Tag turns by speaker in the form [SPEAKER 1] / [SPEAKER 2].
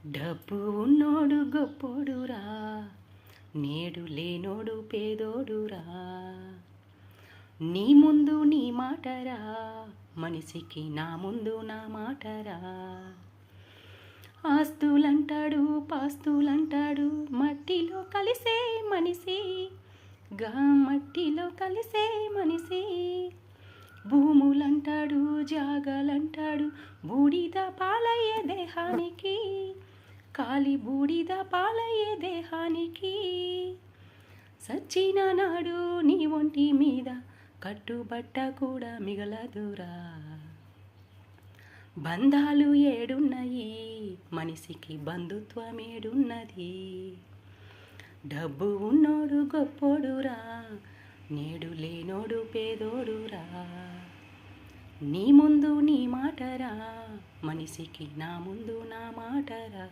[SPEAKER 1] డబ్బు ఉన్నోడు గొప్పోడురా, నేడు లేనోడు పేదోడురా. నీ ముందు నీ మాటరా, మనిషికి నా ముందు నా మాటరా. ఆస్తులంటాడు పాస్తులంటాడు, మట్టిలో కలిసే మనిషి, గా మట్టిలో కలిసే మనిషి. భూములంటాడు జాగాలంటాడు, బూడిద పాలయ్యే దేహానికి, కాలి బూడిద పాలయ్యే దేహానికి. సచ్చిన నాడు నీ ఒంటి మీద కట్టుబట్ట కూడా మిగలదురా. బంధాలు ఏడున్నాయి, మనిషికి బంధుత్వం ఏడున్నది. డబ్బు ఉన్నోడు గొప్పోడురా, నేడు లేనోడు పేదోడురా. నీ ముందు నీ మాటరా, మనిషికి నా ముందు నా మాటరా.